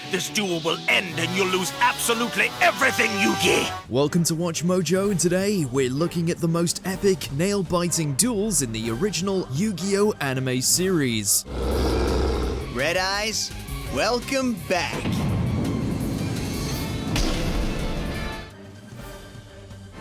This duel will end and you'll lose absolutely everything, Yugi! Welcome to Watch Mojo, and today we're looking at the most epic, nail-biting duels in the original Yu-Gi-Oh! Anime series. Red Eyes, welcome back!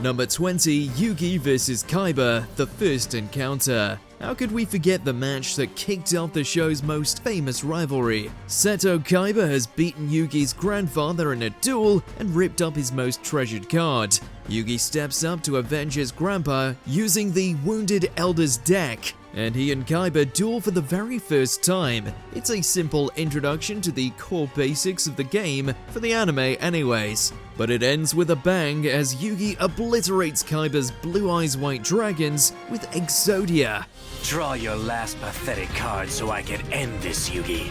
Number 20, Yugi vs Kaiba, the first encounter. How could we forget the match that kicked off the show's most famous rivalry? Seto Kaiba has beaten Yugi's grandfather in a duel and ripped up his most treasured card. Yugi steps up to avenge his grandpa using the Wounded Elders deck, and he and Kaiba duel for the very first time. It's a simple introduction to the core basics of the game, for the anime anyways. But it ends with a bang as Yugi obliterates Kaiba's Blue Eyes White Dragons with Exodia. Draw your last pathetic card so I can end this, Yugi.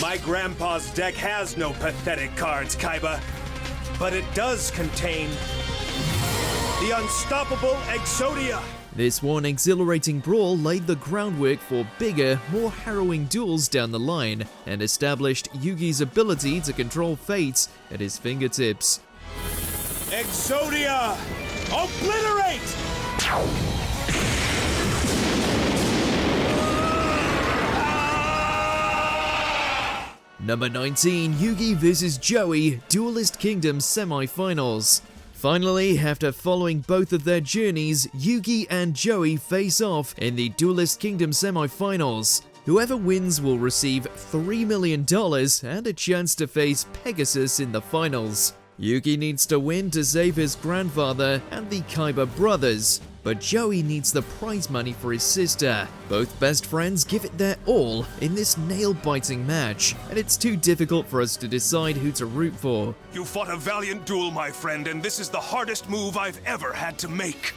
My grandpa's deck has no pathetic cards, Kaiba, but it does contain the unstoppable Exodia. This one exhilarating brawl laid the groundwork for bigger, more harrowing duels down the line, and established Yugi's ability to control fate at his fingertips. Exodia! Obliterate! Number 19, Yugi vs Joey, Duelist Kingdom Semifinals. Finally, after following both of their journeys, Yugi and Joey face off in the Duelist Kingdom Semifinals. Whoever wins will receive $3 million and a chance to face Pegasus in the finals. Yugi needs to win to save his grandfather and the Kaiba brothers, but Joey needs the prize money for his sister. Both best friends give it their all in this nail-biting match, and it's too difficult for us to decide who to root for. You fought a valiant duel, my friend, and this is the hardest move I've ever had to make.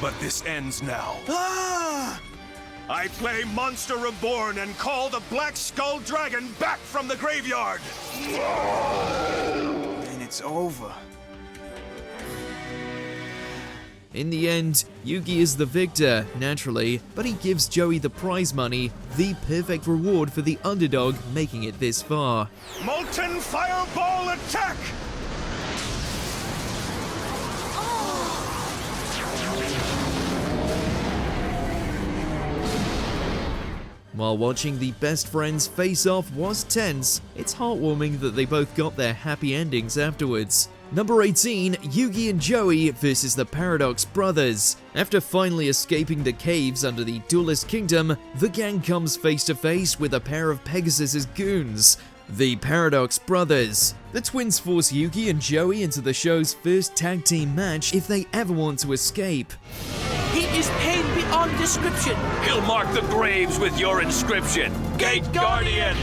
But this ends now. I play Monster Reborn and call the Black Skull Dragon back from the graveyard. And it's over. In the end, Yugi is the victor, naturally, but he gives Joey the prize money, the perfect reward for the underdog making it this far. Molten Fireball attack! While watching the best friends face off was tense, it's heartwarming that they both got their happy endings afterwards. Number 18, Yugi and Joey vs the Paradox Brothers. After finally escaping the caves under the Duelist Kingdom, the gang comes face to face with a pair of Pegasus's goons, the Paradox Brothers. The twins force Yugi and Joey into the show's first tag team match if they ever want to escape. He is pain beyond description. He'll mark the graves with your inscription. Gate Guardian!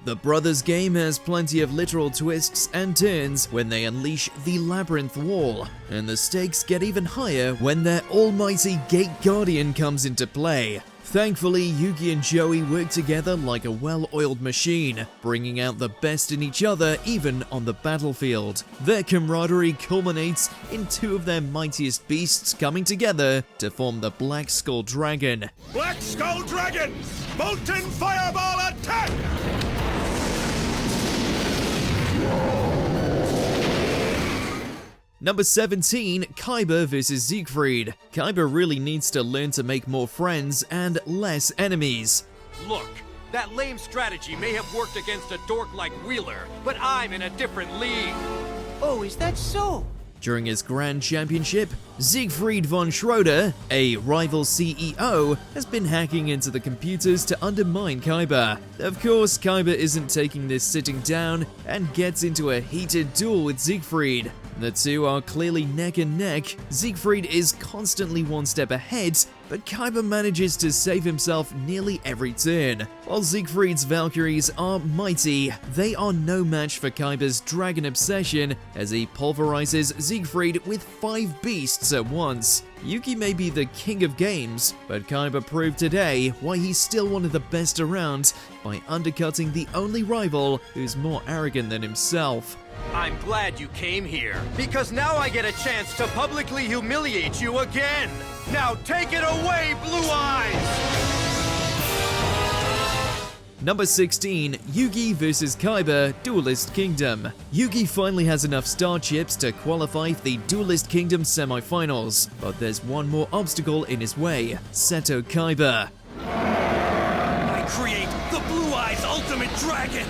The brothers' game has plenty of literal twists and turns when they unleash the Labyrinth Wall, and the stakes get even higher when their almighty Gate Guardian comes into play. Thankfully, Yugi and Joey work together like a well-oiled machine, bringing out the best in each other even on the battlefield. Their camaraderie culminates in two of their mightiest beasts coming together to form the Black Skull Dragon. Black Skull Dragon! Molten Fireball attack! Number 17, Kaiba vs Zigfried. Kaiba really needs to learn to make more friends and less enemies. Look, that lame strategy may have worked against a dork like Wheeler, but I'm in a different league. Oh, is that so? During his Grand Championship, Siegfried von Schroeder, a rival CEO, has been hacking into the computers to undermine Kaiba. Of course, Kaiba isn't taking this sitting down and gets into a heated duel with Siegfried. The two are clearly neck and neck. Siegfried is constantly one step ahead, but Kaiba manages to save himself nearly every turn. While Siegfried's Valkyries are mighty, they are no match for Kaiba's Dragon Obsession as he pulverizes Siegfried with 5 beasts at once. Yugi may be the king of games, but Kaiba proved today why he's still one of the best around by undercutting the only rival who's more arrogant than himself. I'm glad you came here, because now I get a chance to publicly humiliate you again. Now take it away, Blue Eyes! Number 16, Yugi vs Kaiba, Duelist Kingdom. Yugi finally has enough star chips to qualify for the Duelist Kingdom semifinals, but there's one more obstacle in his way: Seto Kaiba. I create the Blue Eyes Ultimate Dragon!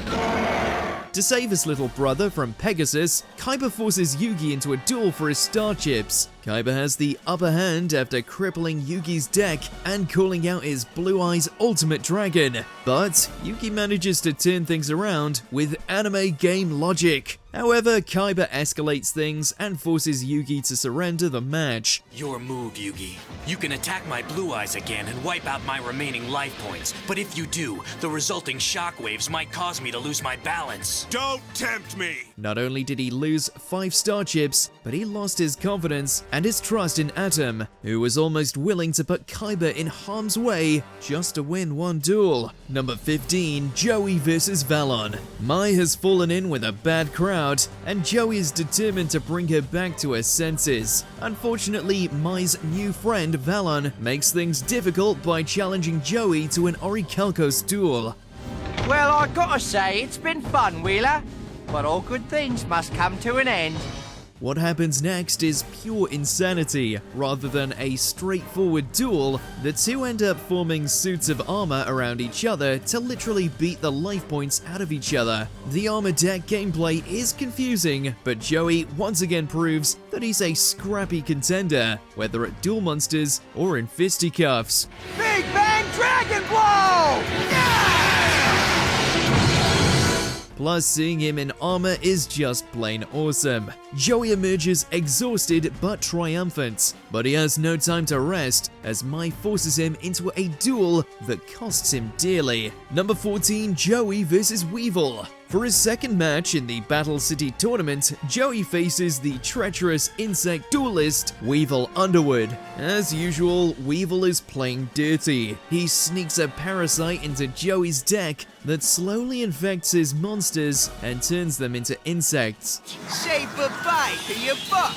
To save his little brother from Pegasus, Kaiba forces Yugi into a duel for his star chips. Kaiba has the upper hand after crippling Yugi's deck and calling out his Blue Eyes Ultimate Dragon. But Yugi manages to turn things around with anime game logic. However, Kaiba escalates things and forces Yugi to surrender the match. Your move, Yugi. You can attack my Blue Eyes again and wipe out my remaining life points. But if you do, the resulting shockwaves might cause me to lose my balance. Don't tempt me! Not only did he lose 5 star chips, but he lost his confidence and his trust in Atem, who was almost willing to put Kaiba in harm's way just to win one duel. Number 15, Joey vs Valon. Mai has fallen in with a bad crowd, and Joey is determined to bring her back to her senses. Unfortunately, Mai's new friend Valon makes things difficult by challenging Joey to an Orichalcos duel. Well, I gotta say, it's been fun, Wheeler. But all good things must come to an end. What happens next is pure insanity. Rather than a straightforward duel, the two end up forming suits of armor around each other to literally beat the life points out of each other. The armor deck gameplay is confusing, but Joey once again proves that he's a scrappy contender, whether at Duel Monsters or in fisticuffs. Big Bang Dragon Blow! Yeah! Plus, seeing him in armor is just plain awesome. Joey emerges exhausted but triumphant, but he has no time to rest as Mai forces him into a duel that costs him dearly. Number 14, Joey vs Weevil. For his second match in the Battle City tournament, Joey faces the treacherous insect duelist, Weevil Underwood. As usual, Weevil is playing dirty. He sneaks a parasite into Joey's deck that slowly infects his monsters and turns them into insects. Say bye-bye to your buck.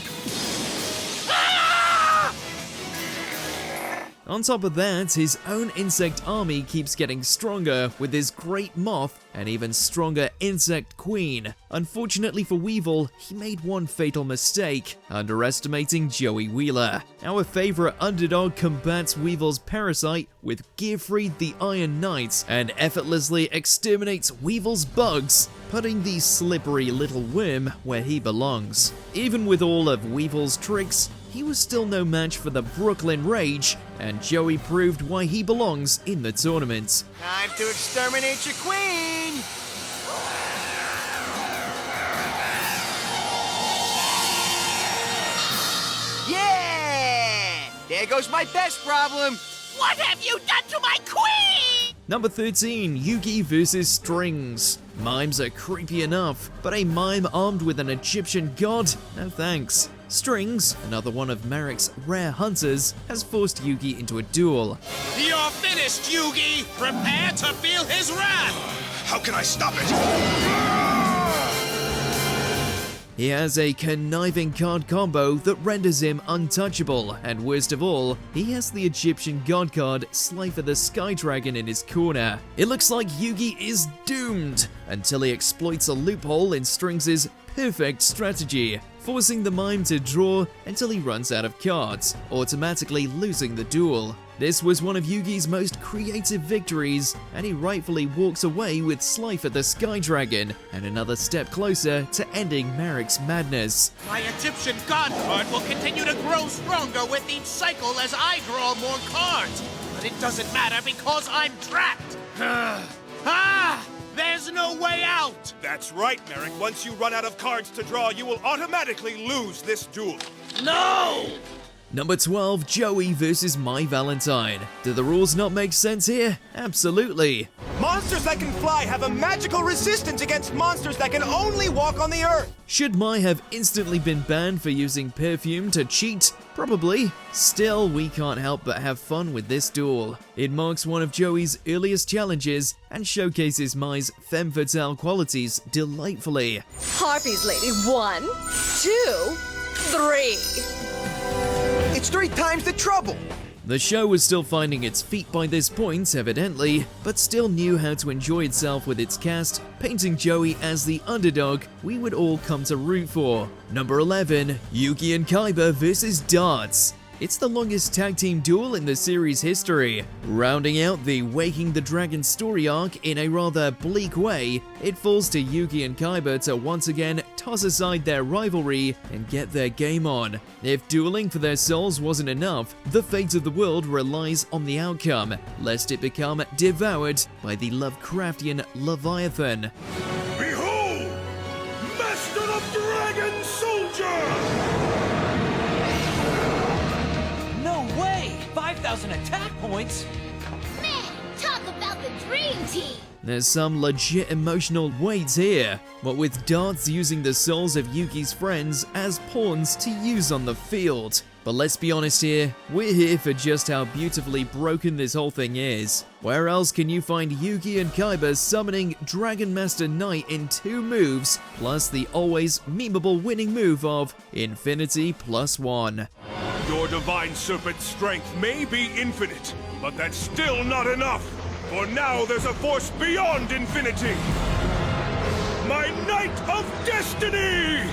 On top of that, his own insect army keeps getting stronger with his great moth and even stronger insect queen. Unfortunately for Weevil, he made one fatal mistake, underestimating Joey Wheeler. Our favorite underdog combats Weevil's parasite with Zigfried the Iron Knight and effortlessly exterminates Weevil's bugs, putting the slippery little worm where he belongs. Even with all of Weevil's tricks, he was still no match for the Brooklyn Rage, and Joey proved why he belongs in the tournament. Time to exterminate your queen! Yeah! There goes my best problem. What have you done to my queen? Number 13, Yugi vs Strings. Mimes are creepy enough, but a mime armed with an Egyptian god? No thanks. Strings, another one of Marik's rare hunters, has forced Yugi into a duel. You're finished, Yugi! Prepare to feel his wrath! How can I stop it? He has a conniving card combo that renders him untouchable, and worst of all, he has the Egyptian god card Slifer the Sky Dragon in his corner. It looks like Yugi is doomed until he exploits a loophole in Strings' perfect strategy, forcing the mime to draw until he runs out of cards, automatically losing the duel. This was one of Yugi's most creative victories, and he rightfully walks away with Slifer the Sky Dragon, and another step closer to ending Marik's madness. My Egyptian god card will continue to grow stronger with each cycle as I draw more cards. But it doesn't matter because I'm trapped. There's no way out! That's right, Marik. Once you run out of cards to draw, you will automatically lose this duel. No! Number 12, Joey vs My Valentine. Do the rules not make sense here? Absolutely. Monsters that can fly have a magical resistance against monsters that can only walk on the earth. Should Mai have instantly been banned for using perfume to cheat? Probably. Still, we can't help but have fun with this duel. It marks one of Joey's earliest challenges and showcases Mai's femme fatale qualities delightfully. Harpies, lady. 1, 2, 3. It's 3 times the trouble. The show was still finding its feet by this point, evidently, but still knew how to enjoy itself with its cast, painting Joey as the underdog we would all come to root for. Number 11, Yugi and Kaiba vs. Darts. It's the longest tag team duel in the series' history. Rounding out the Waking the Dragon story arc in a rather bleak way, it falls to Yugi and Kaiba to once again toss aside their rivalry and get their game on. If dueling for their souls wasn't enough, the fate of the world relies on the outcome, lest it become devoured by the Lovecraftian Leviathan. Behold! Master of Dragon Soldier! 5,000 attack points? Man, talk about the dream team! There's some legit emotional weight here, what with Darts using the souls of Yugi's friends as pawns to use on the field. But let's be honest here, we're here for just how beautifully broken this whole thing is. Where else can you find Yugi and Kaiba summoning Dragon Master Knight in 2 moves, plus the always memeable winning move of Infinity +1? Your divine serpent's strength may be infinite, but that's still not enough. For now there's a force beyond infinity. My Knight of Destiny!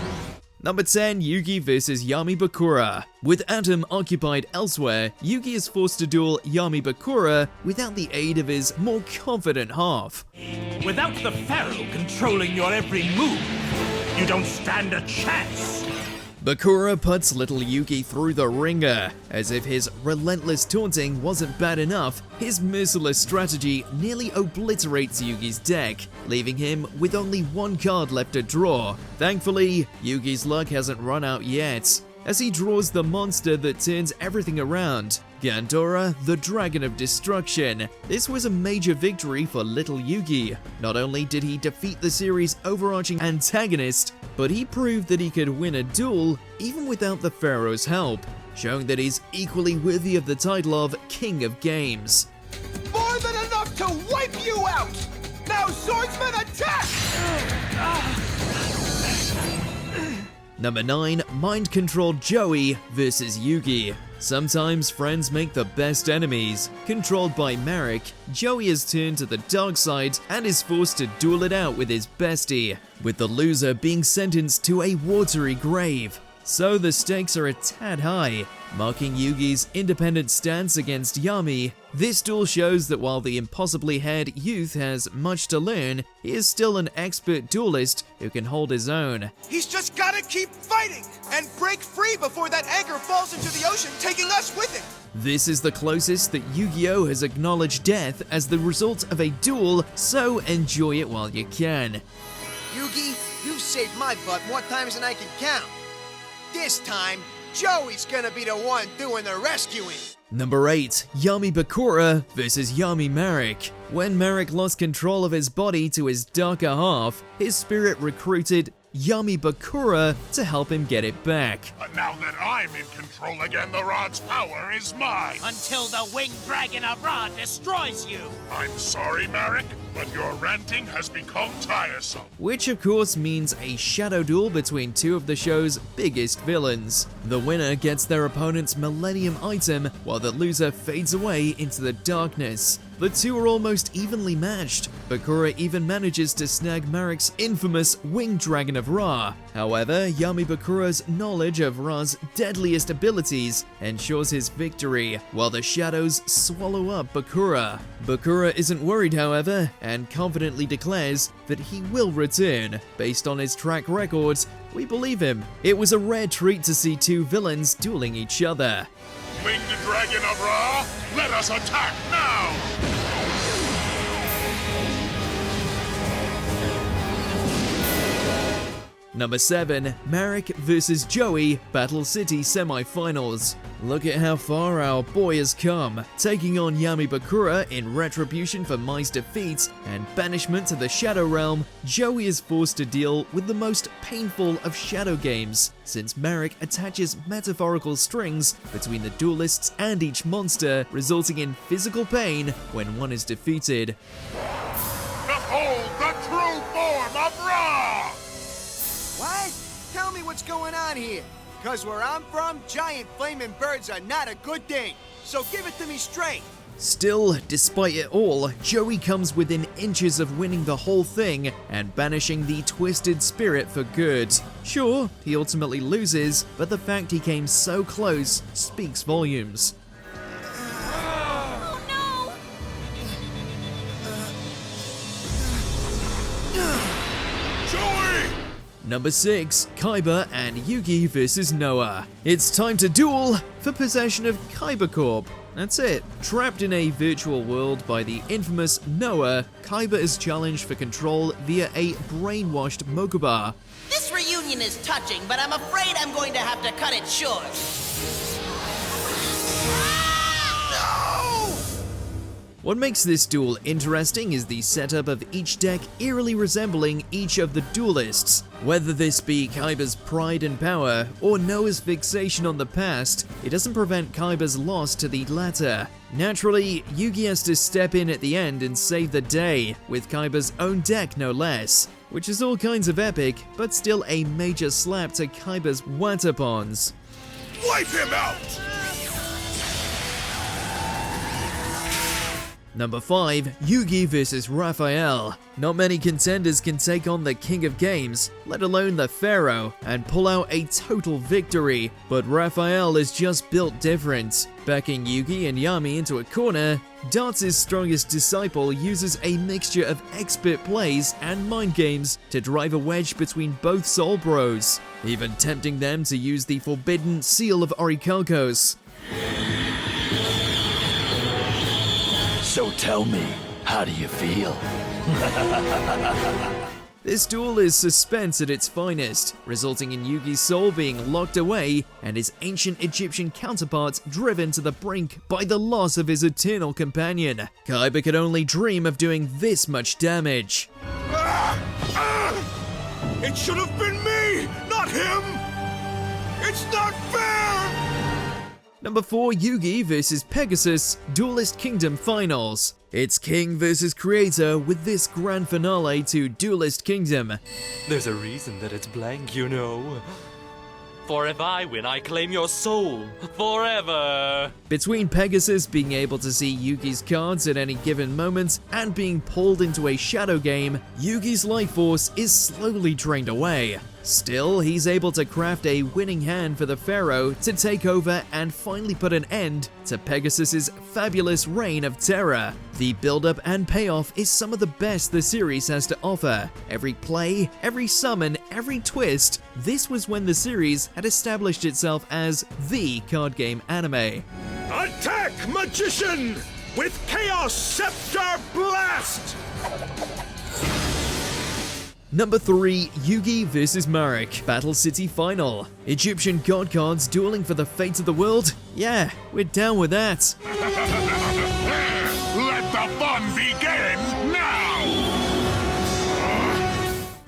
Number 10, Yugi vs. Yami Bakura. With Atem occupied elsewhere, Yugi is forced to duel Yami Bakura without the aid of his more confident half. Without the Pharaoh controlling your every move, you don't stand a chance! Bakura puts little Yugi through the ringer. As if his relentless taunting wasn't bad enough, his merciless strategy nearly obliterates Yugi's deck, leaving him with only 1 card left to draw. Thankfully, Yugi's luck hasn't run out yet, as he draws the monster that turns everything around, Gandora, the Dragon of Destruction. This was a major victory for little Yugi. Not only did he defeat the series' overarching antagonist, but he proved that he could win a duel even without the Pharaoh's help, showing that he's equally worthy of the title of King of Games. More than enough to wipe you out! Now swordsman attack! Number 9, mind-controlled Joey vs. Yugi. Sometimes friends make the best enemies. Controlled by Marik, Joey is turned to the dark side and is forced to duel it out with his bestie, with the loser being sentenced to a watery grave. So the stakes are a tad high, marking Yugi's independent stance against Yami. This duel shows that while the impossibly haired youth has much to learn, he is still an expert duelist who can hold his own. He's just gotta keep fighting and break free before that anchor falls into the ocean, taking us with it! This is the closest that Yu-Gi-Oh! Has acknowledged death as the result of a duel, so enjoy it while you can. Yugi, you've saved my butt more times than I can count. This time, Joey's gonna be the one doing the rescuing. Number 8, Yami Bakura vs. Yami Marik. When Marik lost control of his body to his darker half, his spirit recruited Yami Bakura to help him get it back. But now that I'm in control again, the rod's power is mine. Until the winged dragon of Ra destroys you! I'm sorry, Marik, but your ranting has become tiresome. Which of course means a shadow duel between 2 of the show's biggest villains. The winner gets their opponent's Millennium item, while the loser fades away into the darkness. The 2 are almost evenly matched. Bakura even manages to snag Marik's infamous Winged Dragon of Ra. However, Yami Bakura's knowledge of Ra's deadliest abilities ensures his victory, while the shadows swallow up Bakura. Bakura isn't worried, however, and confidently declares that he will return. Based on his track record, we believe him. It was a rare treat to see 2 villains dueling each other. Winged Dragon of Ra, let us attack now! Number 7, Marik vs. Joey, Battle City Semifinals. Look at how far our boy has come, taking on Yami Bakura in retribution for Mai's defeat and banishment to the Shadow Realm. Joey is forced to deal with the most painful of shadow games, since Marik attaches metaphorical strings between the duelists and each monster, resulting in physical pain when one is defeated. Behold the true form of Ra! What? Tell me what's going on here. Because where I'm from, giant flaming birds are not a good thing. so give it to me straight. Still, despite it all, Joey comes within inches of winning the whole thing and banishing the twisted spirit for good. Sure, he ultimately loses, but the fact he came so close speaks volumes. Number 6, Kaiba and Yugi vs Noah. It's time to duel for possession of Kaiba Corp. That's it. Trapped in a virtual world by the infamous Noah, Kaiba is challenged for control via a brainwashed Mokuba. This reunion is touching, but I'm afraid I'm going to have to cut it short. What makes this duel interesting is the setup of each deck eerily resembling each of the duelists. Whether this be Kaiba's pride and power, or Noah's fixation on the past, it doesn't prevent Kaiba's loss to the latter. Naturally, Yugi has to step in at the end and save the day, with Kaiba's own deck no less, which is all kinds of epic, but still a major slap to Kaiba's Watapons. Wipe him out! Number 5, Yugi vs Rafael. Not many contenders can take on the king of games, let alone the pharaoh, and pull out a total victory, but Rafael is just built different. Backing Yugi and Yami into a corner, Darts' strongest disciple uses a mixture of expert plays and mind games to drive a wedge between both Soul Bros, even tempting them to use the forbidden Seal of Orichalcos. So tell me, how do you feel? This duel is suspense at its finest, resulting in Yugi's soul being locked away and his ancient Egyptian counterpart driven to the brink by the loss of his eternal companion. Kaiba could only dream of doing this much damage. It should have been me, not him! It's not fair! Number 4, Yugi vs Pegasus, Duelist Kingdom Finals. It's king versus creator with this grand finale to Duelist Kingdom. There's a reason that it's blank, you know. For if I win, I claim your soul forever. Between Pegasus being able to see Yugi's cards at any given moment and being pulled into a shadow game, Yugi's life force is slowly drained away. Still, he's able to craft a winning hand for the Pharaoh to take over and finally put an end to Pegasus's fabulous reign of terror. The build-up and payoff is some of the best the series has to offer. Every play, every summon, every twist, this was when the series had established itself as the card game anime. Attack, Magician! With Chaos Scepter Blast! Number 3, Yugi vs Marik, Battle City Final. Egyptian god cards dueling for the fate of the world? Yeah, we're down with that. Let the fun begin now!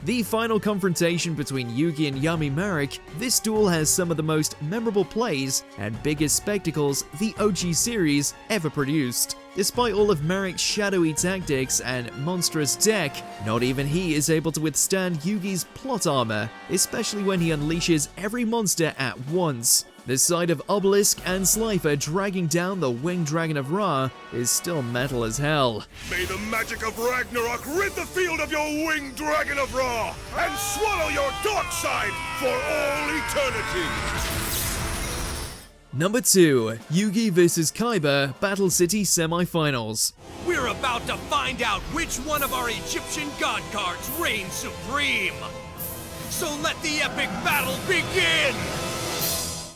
The final confrontation between Yugi and Yami Marik, this duel has some of the most memorable plays and biggest spectacles the OG series ever produced. Despite all of Marik's shadowy tactics and monstrous deck, not even he is able to withstand Yugi's plot armor, especially when he unleashes every monster at once. The sight of Obelisk and Slifer dragging down the Winged Dragon of Ra is still metal as hell. May the magic of Ragnarok rid the field of your Winged Dragon of Ra and swallow your dark side for all eternity! Number 2, Yugi vs Kaiba, Battle City Semifinals. We're about to find out which one of our Egyptian god cards reigns supreme. So let the epic battle begin!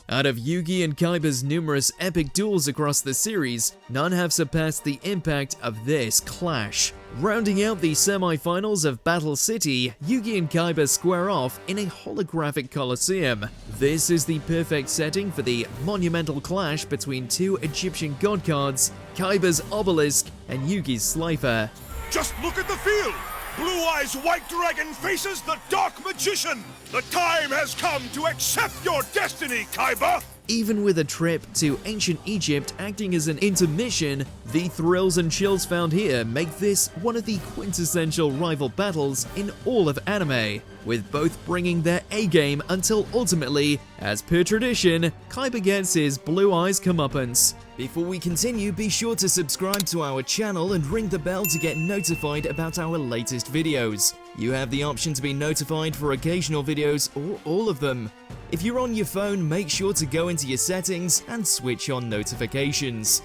Out of Yugi and Kaiba's numerous epic duels across the series, none have surpassed the impact of this clash. Rounding out the semi-finals of Battle City, Yugi and Kaiba square off in a holographic coliseum. This is the perfect setting for the monumental clash between two Egyptian god cards, Kaiba's Obelisk and Yugi's Slifer. Just look at the field! Blue Eye's White Dragon faces the Dark Magician! The time has come to accept your destiny, Kaiba! Even with a trip to ancient Egypt acting as an intermission, the thrills and chills found here make this one of the quintessential rival battles in all of anime, with both bringing their A-game until ultimately, as per tradition, Kaiba gets his blue eyes comeuppance. Before we continue, be sure to subscribe to our channel and ring the bell to get notified about our latest videos. You have the option to be notified for occasional videos or all of them. If you're on your phone, make sure to go into your settings and switch on notifications.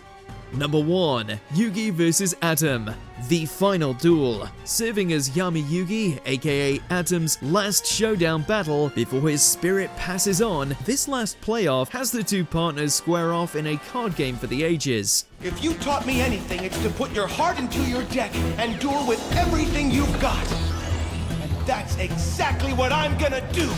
Number 1. Yugi vs. Atem, the final duel. Serving as Yami Yugi, aka Atem's last showdown battle before his spirit passes on, this last playoff has the two partners square off in a card game for the ages. If you taught me anything, it's to put your heart into your deck and duel with everything you've got. And that's exactly what I'm gonna do.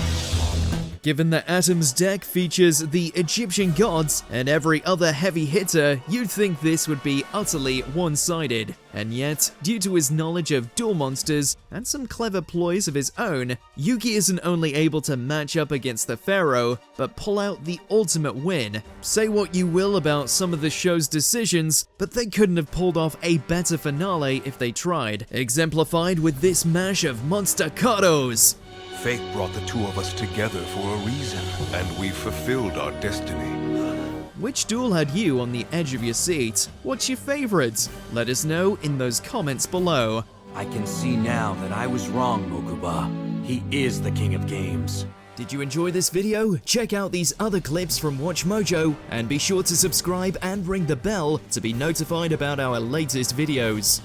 Given that Atem's deck features the Egyptian gods and every other heavy hitter, you'd think this would be utterly one-sided. And yet, due to his knowledge of duel monsters and some clever ploys of his own, Yugi isn't only able to match up against the Pharaoh, but pull out the ultimate win. Say what you will about some of the show's decisions, but they couldn't have pulled off a better finale if they tried, exemplified with this mash of monster kados. Fate brought the two of us together for a reason, and we fulfilled our destiny. Which duel had you on the edge of your seat? What's your favorite? Let us know in those comments below. I can see now that I was wrong, Mokuba. He is the king of games. Did you enjoy this video? Check out these other clips from WatchMojo, and be sure to subscribe and ring the bell to be notified about our latest videos.